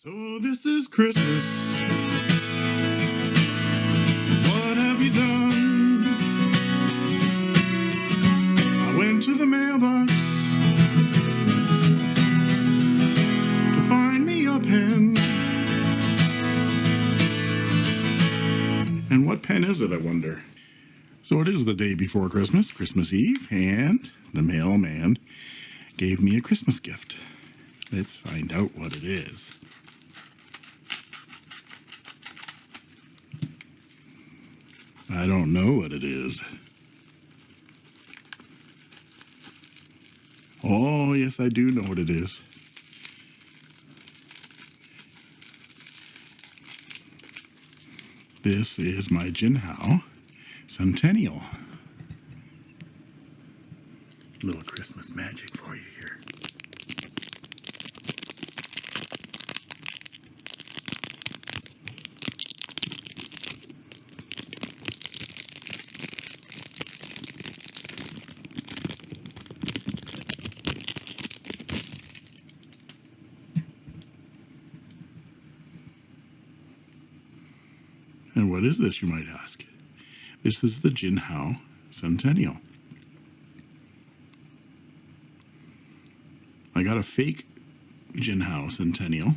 So this is Christmas. What have you done? I went to the mailbox to find me a pen. And what pen is it, I wonder? So it is the day before Christmas, Christmas Eve, and the mailman gave me a Christmas gift. Let's find out what it is. I don't know what it is. Oh, yes, I do know what it is. This is my Jinhao Centennial. Little Christmas magic for you here. And what is this, you might ask? This is the Jinhao Centennial. I got a fake Jinhao Centennial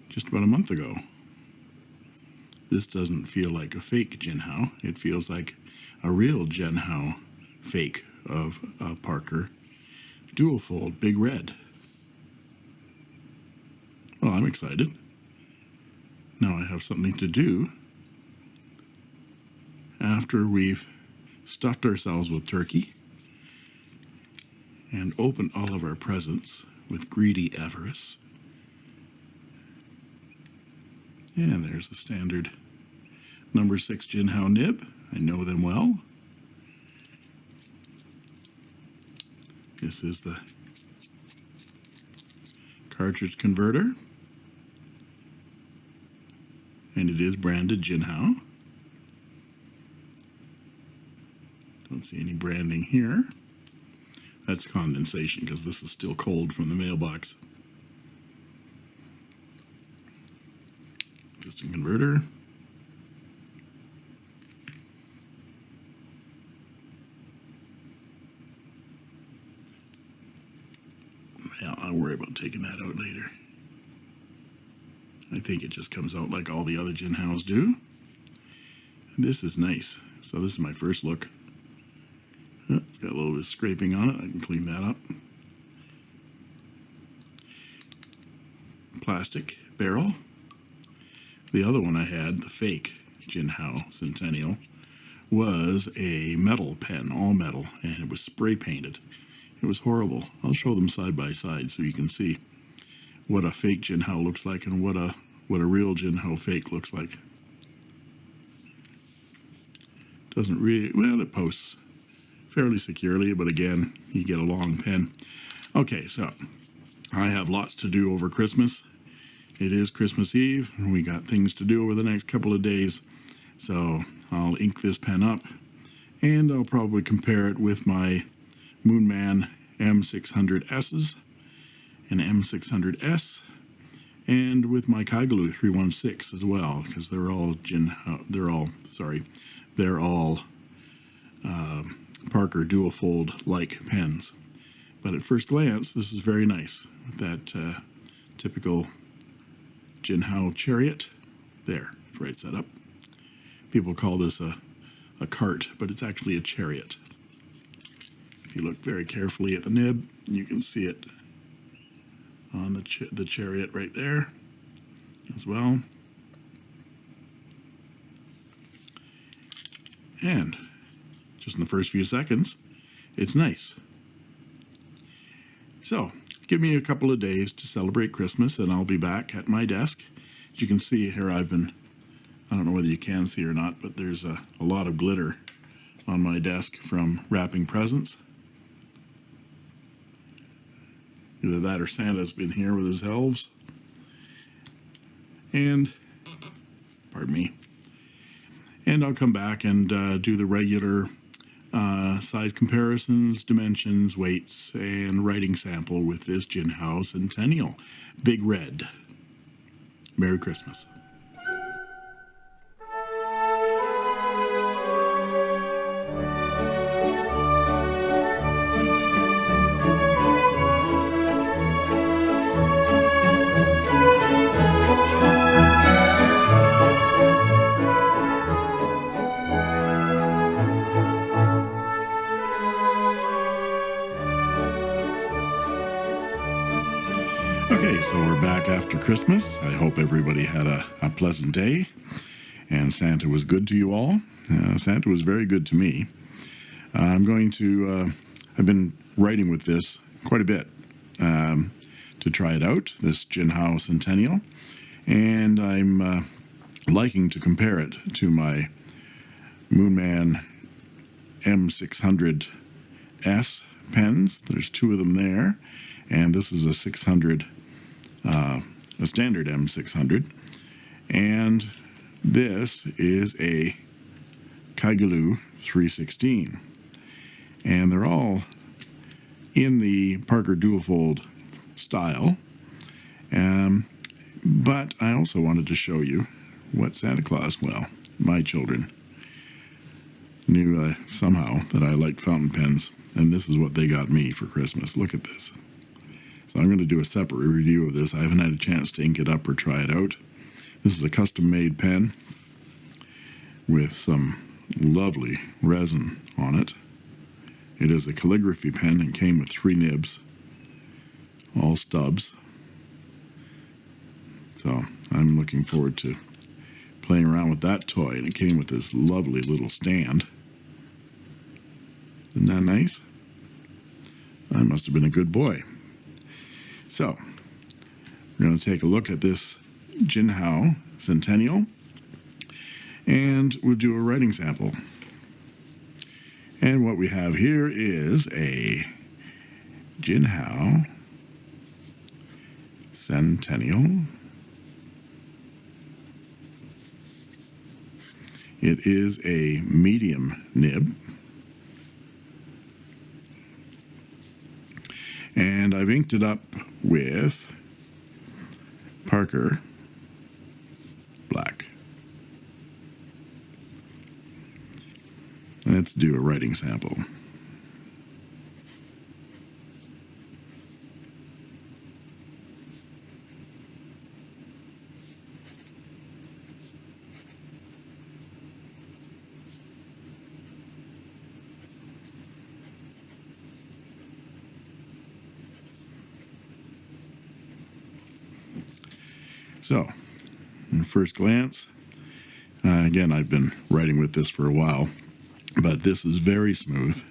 just about a month ago. This doesn't feel like a fake Jinhao. It feels like a real Jinhao fake of Parker Duofold Big Red. Well, I'm excited. Now I have something to do after we've stuffed ourselves with turkey and opened all of our presents with greedy avarice. And there's the standard number 6 Jinhao nib. I know them well. This is the cartridge converter. And it is branded Jinhao. Don't see any branding here. That's condensation because this is still cold from the mailbox. Piston converter. Yeah, I'll worry about taking that out later. I think it just comes out like all the other Jinhaos do. And this is nice. So this is my first look. Oh, it's got a little bit of scraping on it. I can clean that up. Plastic barrel. The other one I had, the fake Jinhao Centennial, was a metal pen, all metal, and it was spray painted. It was horrible. I'll show them side by side so you can see what a fake Jinhao looks like and what a real Jinhao fake looks like. Doesn't really, well, it posts fairly securely, but again, you get a long pen. Okay, so I have lots to do over Christmas. It is Christmas Eve, and we got things to do over the next couple of days. So I'll ink this pen up, and I'll probably compare it with my Moonman M600S's and M600S, and with my Kaigaloo 316 as well, because they're all Parker Duofold like pens. But at first glance, this is very nice. That typical Jinhao chariot. There, right set up. People call this a cart, but it's actually a chariot. If you look very carefully at the nib, you can see it on the chariot right there as well. And just in the first few seconds, it's nice. So give me a couple of days to celebrate Christmas, and I'll be back at my desk. As you can see here, I don't know whether you can see or not, but there's a lot of glitter on my desk from wrapping presents. Either that or Santa's been here with his elves. And, pardon me. And I'll come back and do the regular size comparisons, dimensions, weights, and writing sample with this Jinhao Centennial Big Red. Merry Christmas. Okay, so we're back after Christmas. I hope everybody had a pleasant day and Santa was good to you all. Santa was very good to me. I've been writing with this quite a bit to try it out, this Jinhao Centennial, and I'm liking to compare it to my Moonman M600S pens. There's two of them there, and this is a 600, a standard M600, and this is a Kaigaloo 316, and they're all in the Parker Duofold style, but I also wanted to show you what Santa Claus, well, my children, knew somehow that I liked fountain pens, and this is what they got me for Christmas. Look at this. So I'm going to do a separate review of this. I haven't had a chance to ink it up or try it out. This is a custom-made pen with some lovely resin on it. It is a calligraphy pen and came with 3 nibs, all stubs. So I'm looking forward to playing around with that toy, and it came with this lovely little stand. Isn't that nice? I must have been a good boy. So, we're going to take a look at this Jinhao Centennial, and we'll do a writing sample. And what we have here is a Jinhao Centennial. It is a medium nib. And I've inked it up with Parker Black. Let's do a writing sample. So, at first glance, again, I've been writing with this for a while, but this is very smooth.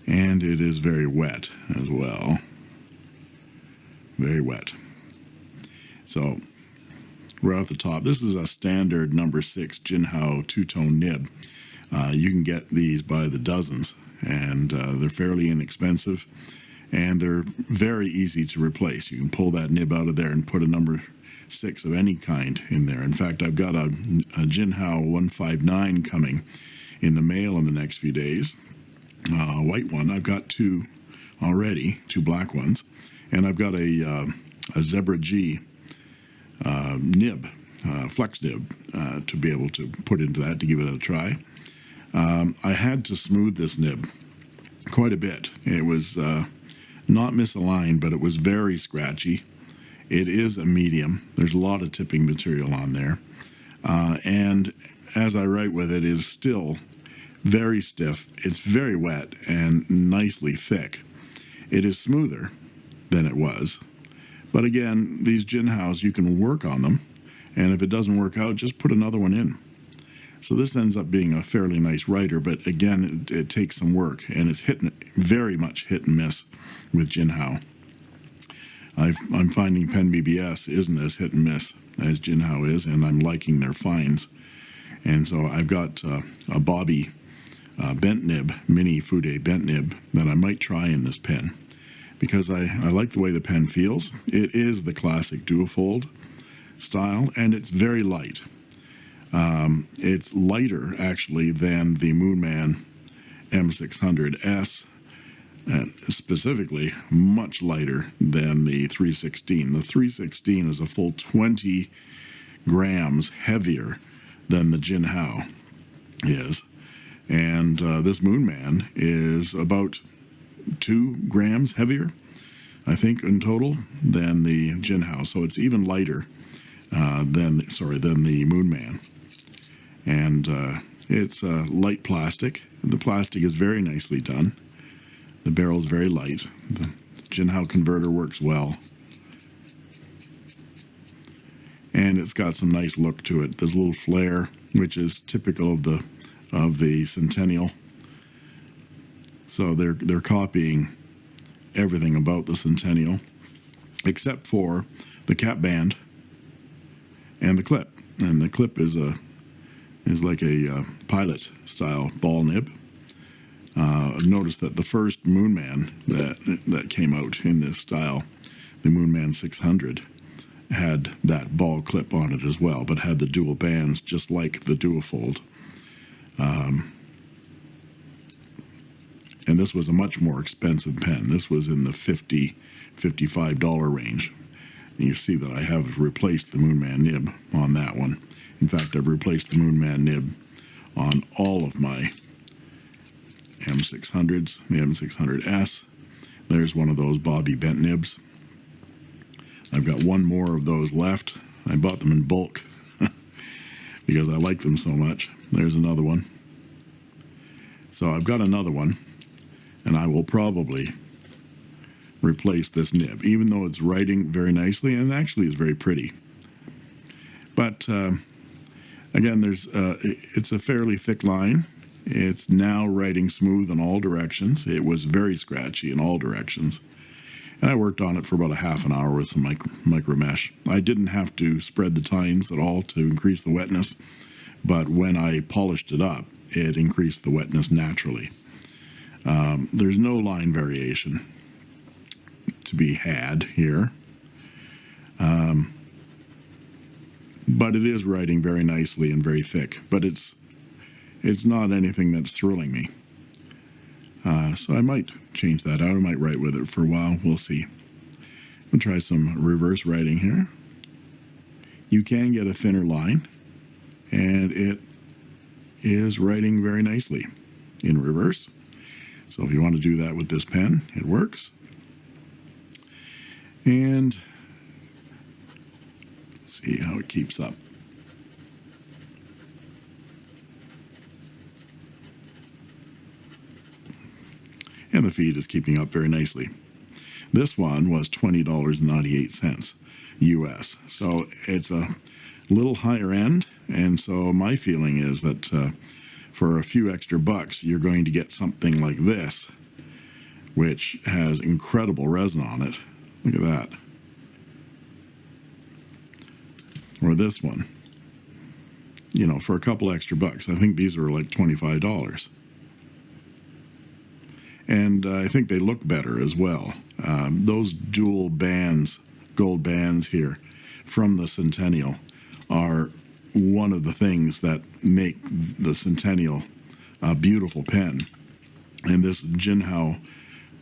And it is very wet as well. Very wet. So, right off the top, this is a standard number 6 Jinhao two-tone nib. You can get these by the dozens, and they're fairly inexpensive. And they're very easy to replace. You can pull that nib out of there and put a number 6 of any kind in there. In fact, I've got a Jinhao 159 coming in the mail in the next few days. A white one. I've got 2 already, 2 black ones. And I've got a Zebra G nib, flex nib, to be able to put into that to give it a try. I had to smooth this nib quite a bit. It was not misaligned, but it was very scratchy. It is a medium. There's a lot of tipping material on there. And as I write with it, it is still very stiff. It's very wet and nicely thick. It is smoother than it was. But again, these Jinhaos, you can work on them. And if it doesn't work out, just put another one in. So this ends up being a fairly nice writer, but again, it takes some work, and it's very much hit and miss with Jinhao. I'm finding Pen BBS isn't as hit and miss as Jinhao is, and I'm liking their finds. And so I've got a Bobby bent nib, mini Fude bent nib, that I might try in this pen, because I like the way the pen feels. It is the classic Duofold style, and it's very light. It's lighter, actually, than the Moonman M600S. and specifically much lighter than the 316. The 316 is a full 20 grams heavier than the Jinhao is, and this Moonman is about 2 grams heavier, I think, in total than the Jinhao. So it's even lighter than the Moonman, and it's light plastic. The plastic is very nicely done. The barrel is very light. The Jinhao converter works well, and it's got some nice look to it. There's a little flare, which is typical of the Centennial. So they're copying everything about the Centennial, except for the cap band and the clip. And the clip is like a pilot style ball nib. I've noticed that the first Moonman that came out in this style, the Moonman 600, had that ball clip on it as well, but had the dual bands just like the Duofold. And this was a much more expensive pen. This was in the $55 range. And you see that I have replaced the Moonman nib on that one. In fact, I've replaced the Moonman nib on all of my M600s, the M600S. There's one of those Bobby bent nibs. I've got one more of those left. I bought them in bulk because I like them so much. There's another one. So I've got another one, and I will probably replace this nib, even though it's writing very nicely and actually is very pretty. But again, it's a fairly thick line. It's now writing smooth in all directions. It was very scratchy in all directions. And I worked on it for about a half an hour with some micro mesh. I didn't have to spread the tines at all to increase the wetness, but when I polished it up, it increased the wetness naturally. There's no line variation to be had here, but it is writing very nicely and very thick. But it's not anything that's thrilling me. So I might change that out. I might write with it for a while. We'll see. We'll try some reverse writing here. You can get a thinner line, and it is writing very nicely in reverse. So if you want to do that with this pen, it works. And see how it keeps up. And the feed is keeping up very nicely. This one was $20.98 US. So it's a little higher end, and so my feeling is that for a few extra bucks, you're going to get something like this, which has incredible resin on it. Look at that. Or this one. You know, for a couple extra bucks. I think these are like $25. And I think they look better as well. Those dual bands, gold bands here from the Centennial are one of the things that make the Centennial a beautiful pen. And this Jinhao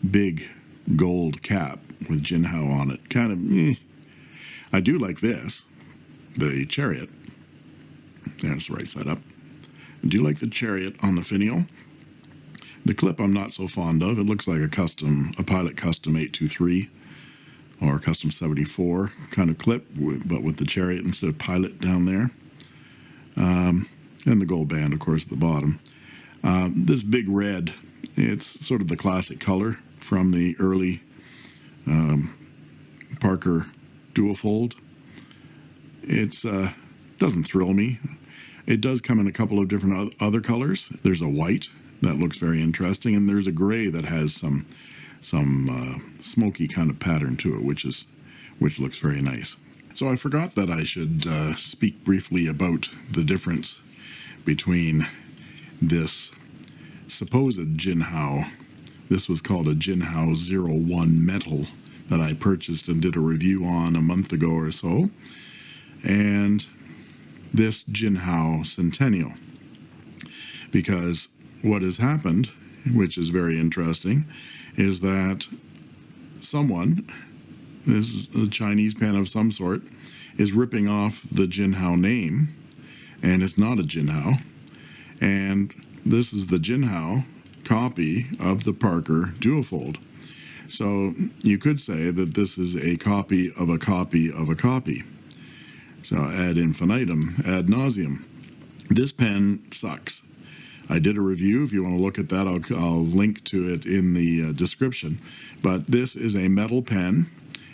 big gold cap with Jinhao on it, kind of, I do like this, the Chariot. There's the right side up. I do like the Chariot on the finial. The clip I'm not so fond of. It looks like a Pilot Custom 823 or Custom 74 kind of clip, but with the Chariot instead of Pilot down there. And the gold band, of course, at the bottom. This big red, it's sort of the classic color from the early Parker Duofold. It's doesn't thrill me. It does come in a couple of different other colors. There's a white that looks very interesting, and there's a gray that has some smoky kind of pattern to it, which looks very nice. So I forgot that I should speak briefly about the difference between this supposed Jinhao. This was called a Jinhao 01 metal that I purchased and did a review on a month ago or so, and this Jinhao Centennial. Because what has happened, which is very interesting, is that someone, this is a Chinese pen of some sort, is ripping off the Jinhao name, and it's not a Jinhao. And this is the Jinhao copy of the Parker Duofold. So you could say that this is a copy of a copy of a copy. So ad infinitum, ad nauseum. This pen sucks. I did a review. If you want to look at that, I'll link to it in the description. But this is a metal pen.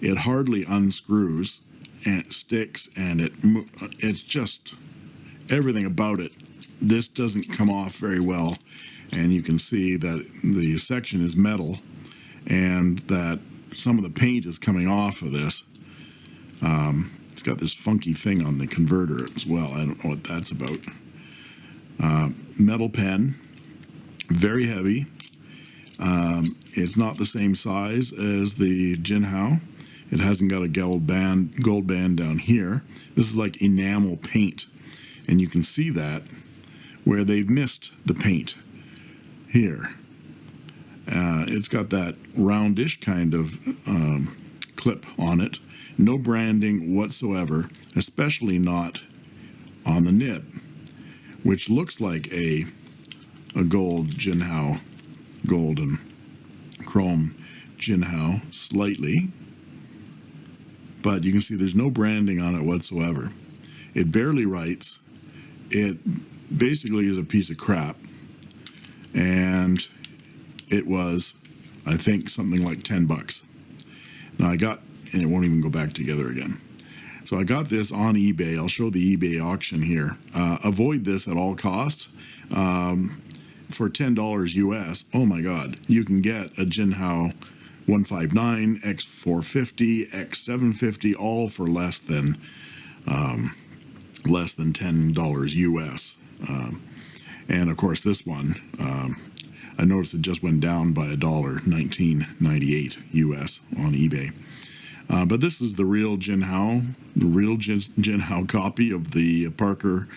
It hardly unscrews, and it sticks, and it's just everything about it. This doesn't come off very well, and you can see that the section is metal, and that some of the paint is coming off of this. It's got this funky thing on the converter as well. I don't know what that's about. Metal pen, very heavy. It's not the same size as the Jinhao. It hasn't got a gold band down here. This is like enamel paint, and you can see that where they've missed the paint here. It's got that roundish kind of clip on it. No branding whatsoever, especially not on the nib, which looks like a gold Jinhao, golden chrome Jinhao slightly, but you can see there's no branding on it whatsoever. It barely writes. It basically is a piece of crap, and it was, I think, something like $10. Now and it won't even go back together again. So I got this on eBay. I'll show the eBay auction here. Avoid this at all costs. For $10 US, oh my God, you can get a Jinhao 159, X450, X750, all for less than $10 US. And of course, this one, I noticed it just went down by $1, $19.98 US on eBay. But this is the real Jinhao, the real Jinhao copy of the Parker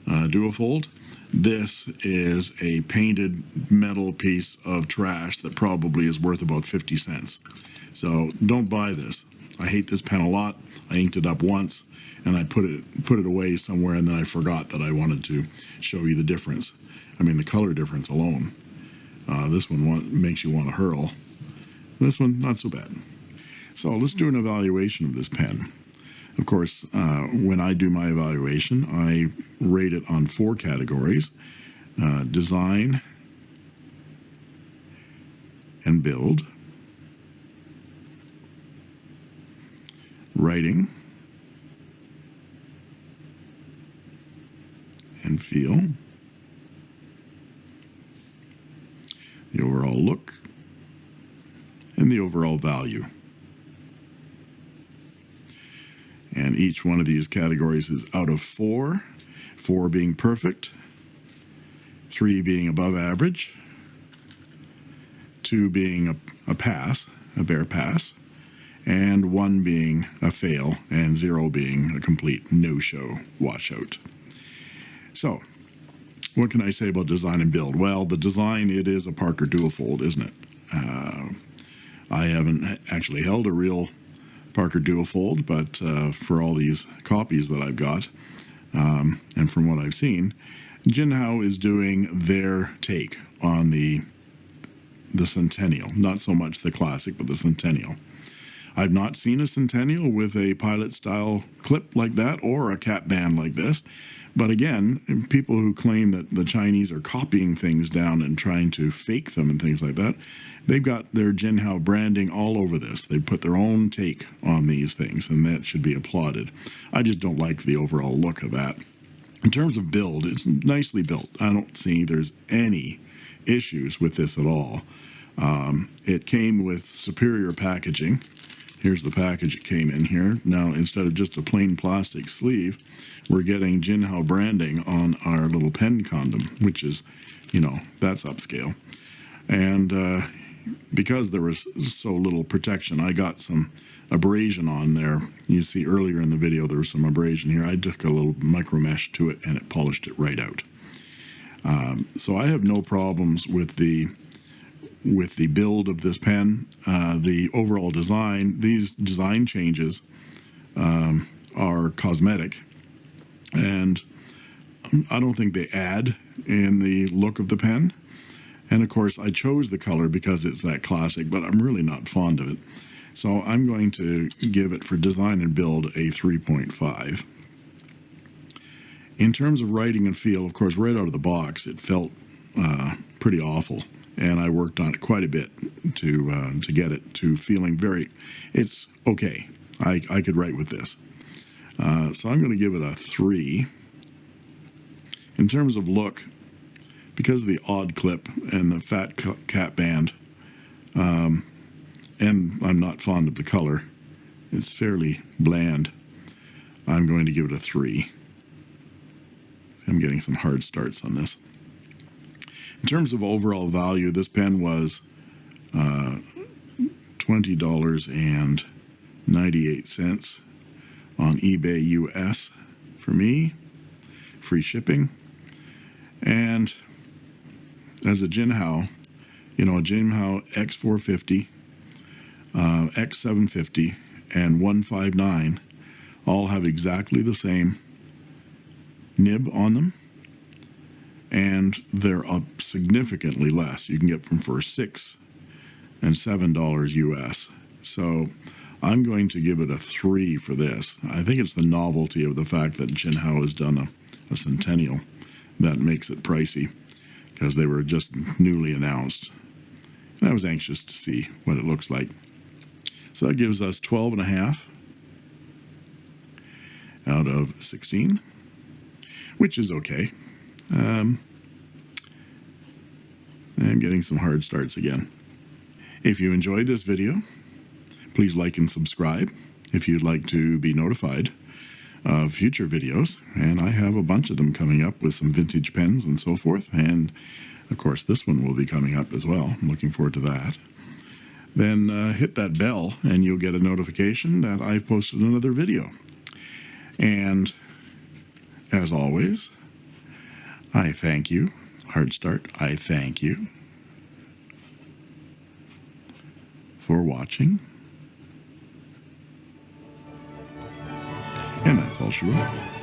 Duofold. This is a painted metal piece of trash that probably is worth about 50 cents. So don't buy this. I hate this pen a lot. I inked it up once, and I put it away somewhere, and then I forgot that I wanted to show you the difference. I mean, the color difference alone. This one makes you want to hurl. This one, not so bad. So let's do an evaluation of this pen. Of course, when I do my evaluation, I rate it on 4 categories: design and build, writing and feel, the overall look, and the overall value. And each one of these categories is out of 4, 4 being perfect, 3 being above average, 2 being a pass, a bare pass, and 1 being a fail, and 0 being a complete no-show washout. So, what can I say about design and build? Well, the design, it is a Parker Duofold, isn't it? I haven't actually held a real Parker Duofold, but for all these copies that I've got, and from what I've seen, Jinhao is doing their take on the Centennial. Not so much the Classic, but the Centennial. I've not seen a Centennial with a pilot-style clip like that or a cap band like this. But again, people who claim that the Chinese are copying things down and trying to fake them and things like that, they've got their Jinhao branding all over this. They put their own take on these things, and that should be applauded. I just don't like the overall look of that. In terms of build, it's nicely built. I don't see there's any issues with this at all. It came with superior packaging. Here's the package it came in here. Now, instead of just a plain plastic sleeve, we're getting Jinhao branding on our little pen condom, which is, that's upscale. And because there was so little protection, I got some abrasion on there. You see earlier in the video there was some abrasion here. I took a little micro mesh to it and it polished it right out. So I have no problems with the with the build of this pen, the overall design, these design changes are cosmetic, and I don't think they add in the look of the pen. And of course, I chose the color because it's that classic, but I'm really not fond of it. So I'm going to give it, for design and build, a 3.5. In terms of writing and feel, of course, right out of the box, it felt pretty awful. And I worked on it quite a bit to get it to feeling it's okay. I could write with this. So I'm going to give it a 3. In terms of look, because of the odd clip and the fat cap band, and I'm not fond of the color, it's fairly bland, I'm going to give it a 3. I'm getting some hard starts on this. In terms of overall value, this pen was $20.98 on eBay US for me, free shipping. And as a Jinhao, a Jinhao X450, X750, and 159 all have exactly the same nib on them, and they're up significantly less. You can get them for $6 and $7 US. So I'm going to give it a 3 for this. I think it's the novelty of the fact that Jinhao has done a Centennial that makes it pricey, because they were just newly announced. And I was anxious to see what it looks like. So that gives us 12.5 out of 16, which is okay. I'm getting some hard starts again. If you enjoyed this video, please like and subscribe if you'd like to be notified of future videos. And I have a bunch of them coming up with some vintage pens and so forth. And of course, this one will be coming up as well. I'm looking forward to that. Then hit that bell and you'll get a notification that I've posted another video. And as always, I thank you. Hard start. I thank you for watching. And that's all she wrote.